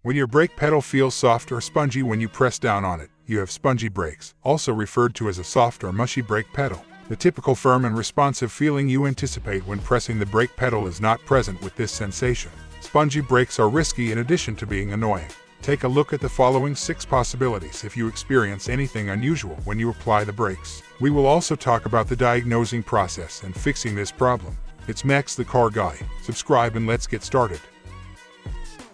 When your brake pedal feels soft or spongy when you press down on it, you have spongy brakes, also referred to as a soft or mushy brake pedal. The typical firm and responsive feeling you anticipate when pressing the brake pedal is not present with this sensation. Spongy brakes are risky in addition to being annoying. Take a look at the following 6 possibilities if you experience anything unusual when you apply the brakes. We will also talk about the diagnosing process and fixing this problem. It's Max the Car Guy. Subscribe and let's get started.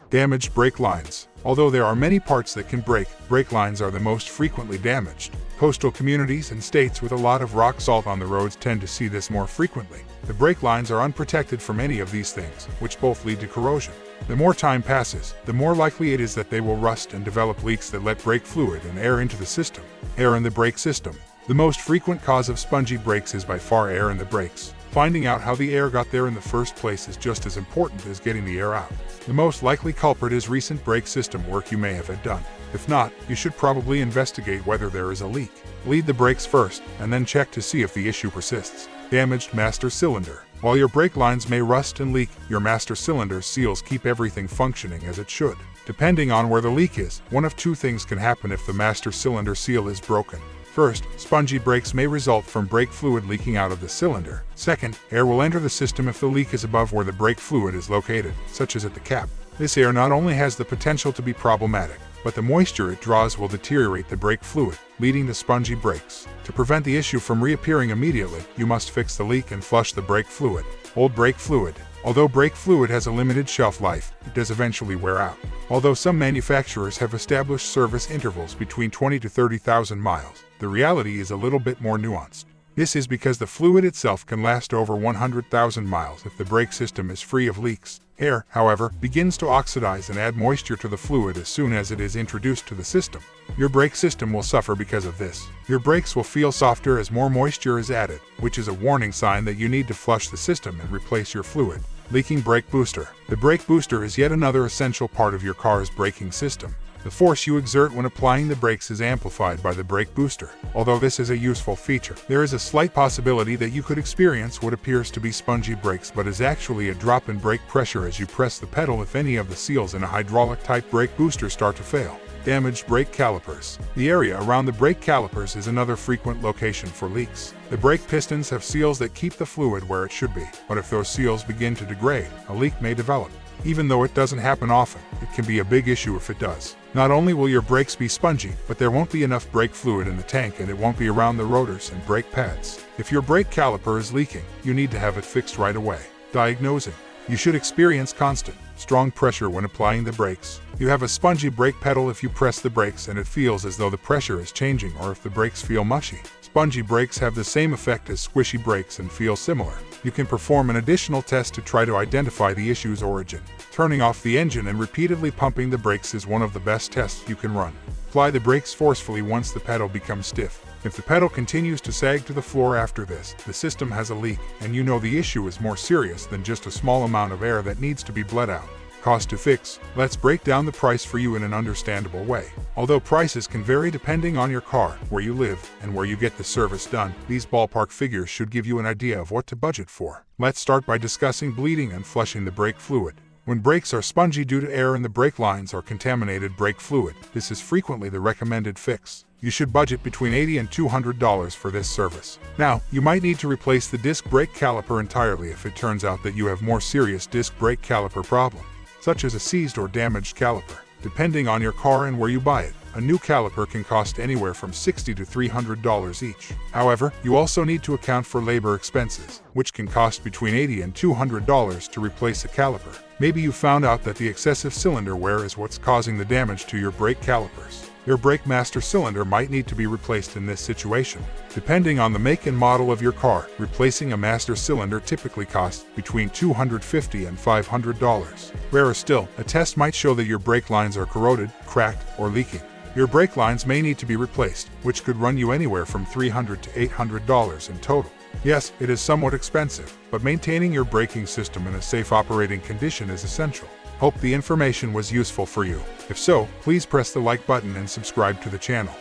Damaged brake lines. Although there are many parts that can break, brake lines are the most frequently damaged. Coastal communities and states with a lot of rock salt on the roads tend to see this more frequently. The brake lines are unprotected from any of these things, which both lead to corrosion. The more time passes, the more likely it is that they will rust and develop leaks that let brake fluid and air into the system. Air in the brake system. The most frequent cause of spongy brakes is by far air in the brakes. Finding out how the air got there in the first place is just as important as getting the air out. The most likely culprit is recent brake system work you may have had done. If not, you should probably investigate whether there is a leak. Bleed the brakes first, and then check to see if the issue persists. Damaged master cylinder. While your brake lines may rust and leak, your master cylinder seals keep everything functioning as it should. Depending on where the leak is, one of 2 things can happen if the master cylinder seal is broken. First, spongy brakes may result from brake fluid leaking out of the cylinder. Second, air will enter the system if the leak is above where the brake fluid is located, such as at the cap. This air not only has the potential to be problematic, but the moisture it draws will deteriorate the brake fluid, leading to spongy brakes. To prevent the issue from reappearing immediately, you must fix the leak and flush the brake fluid. Old brake fluid. Although brake fluid has a limited shelf life, it does eventually wear out. Although some manufacturers have established service intervals between 20 to 30,000 miles, the reality is a little bit more nuanced. This is because the fluid itself can last over 100,000 miles if the brake system is free of leaks. Air, however, begins to oxidize and add moisture to the fluid as soon as it is introduced to the system. Your brake system will suffer because of this. Your brakes will feel softer as more moisture is added, which is a warning sign that you need to flush the system and replace your fluid. Leaking brake booster. The brake booster is yet another essential part of your car's braking system. The force you exert when applying the brakes is amplified by the brake booster. Although this is a useful feature, there is a slight possibility that you could experience what appears to be spongy brakes but is actually a drop in brake pressure as you press the pedal if any of the seals in a hydraulic-type brake booster start to fail. Damaged brake calipers. The area around the brake calipers is another frequent location for leaks. The brake pistons have seals that keep the fluid where it should be, but if those seals begin to degrade, a leak may develop. Even though it doesn't happen often, it can be a big issue if it does. Not only will your brakes be spongy, but there won't be enough brake fluid in the tank and it won't be around the rotors and brake pads. If your brake caliper is leaking, you need to have it fixed right away. Diagnosing. You should experience constant, strong pressure when applying the brakes. You have a spongy brake pedal if you press the brakes and it feels as though the pressure is changing or if the brakes feel mushy. Spongy brakes have the same effect as squishy brakes and feel similar. You can perform an additional test to try to identify the issue's origin. Turning off the engine and repeatedly pumping the brakes is one of the best tests you can run. Apply the brakes forcefully once the pedal becomes stiff. If the pedal continues to sag to the floor after this, the system has a leak, and you know the issue is more serious than just a small amount of air that needs to be bled out. Cost to fix. Let's break down the price for you in an understandable way. Although prices can vary depending on your car, where you live, and where you get the service done, these ballpark figures should give you an idea of what to budget for. Let's start by discussing bleeding and flushing the brake fluid. When brakes are spongy due to air in the brake lines or contaminated brake fluid, this is frequently the recommended fix. You should budget between $80 and $200 for this service. Now, you might need to replace the disc brake caliper entirely if it turns out that you have more serious disc brake caliper problem, such as a seized or damaged caliper. Depending on your car and where you buy it, a new caliper can cost anywhere from $60 to $300 each. However, you also need to account for labor expenses, which can cost between $80 and $200 to replace a caliper. Maybe you found out that the excessive cylinder wear is what's causing the damage to your brake calipers. Your brake master cylinder might need to be replaced in this situation. Depending on the make and model of your car, replacing a master cylinder typically costs between $250 and $500. Rarer still, a test might show that your brake lines are corroded, cracked, or leaking. Your brake lines may need to be replaced, which could run you anywhere from $300 to $800 in total. Yes, it is somewhat expensive, but maintaining your braking system in a safe operating condition is essential. Hope the information was useful for you. If so, please press the like button and subscribe to the channel.